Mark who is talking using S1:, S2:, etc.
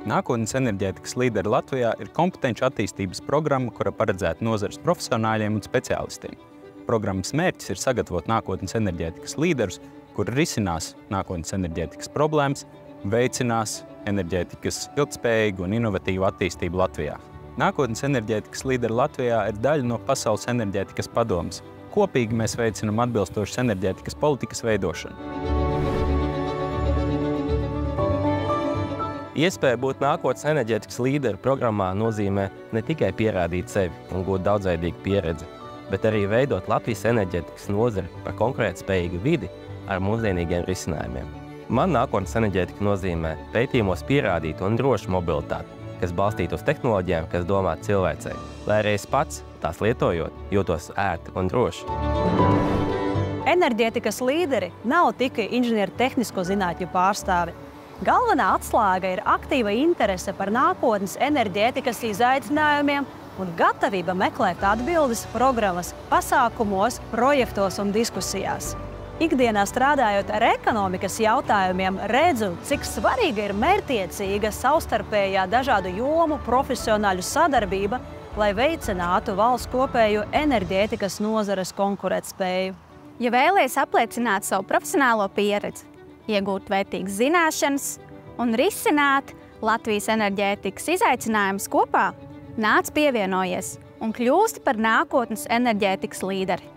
S1: Nākotnes enerģētikas līderi Latvijā ir kompetenču attīstības programma, kura paredzēta nozares profesionāļiem un speciālistiem. Programmas mērķis ir sagatavot nākotnes enerģētikas līderus, kuri risinās nākotnes enerģētikas problēmas, veicinās enerģētikas ilgtspējīgu un inovatīvu attīstību Latvijā. Nākotnes enerģētikas līderi Latvijā ir daļa no Pasaules enerģētikas padomes. Kopīgi mēs veicinām atbilstošas enerģētikas politikas veidošanu.
S2: Iespēja būt nākotnes enerģētikas līderu programmā nozīmē ne tikai pierādīt sevi un gūt daudzveidīgu pieredzi, bet arī veidot Latvijas enerģētikas nozari par konkurētspējīgu vidi ar mūsdienīgiem risinājumiem. Man nākotnes enerģētika nozīmē pētījumos pierādītu un drošu mobilitāti, kas balstītu uz tehnoloģijām, kas domāti cilvēcei, lai arī es pats, tās lietojot, jūtos ērti un droši.
S3: Enerģētikas līderi nav tikai inženieru tehnisko zinātņu pārstāvi. Galvenā atslēga ir aktīva interese par nākotnes enerģētikas izaicinājumiem un gatavība meklēt atbildes programmas, pasākumos, projektos un diskusijās. Ikdienā strādājot ar ekonomikas jautājumiem, redzu, cik svarīga ir mērķtiecīga savstarpējā dažādu jomu profesionāļu sadarbība, lai veicinātu valsts kopējo enerģētikas nozares konkurētspēju.
S4: Ja vēlies apliecināt savu profesionālo pieredzi, iegūt vērtīgas zināšanas un risināt Latvijas enerģētikas izaicinājumus kopā, nāc pievienojies un kļūsti par nākotnes enerģētikas līderi.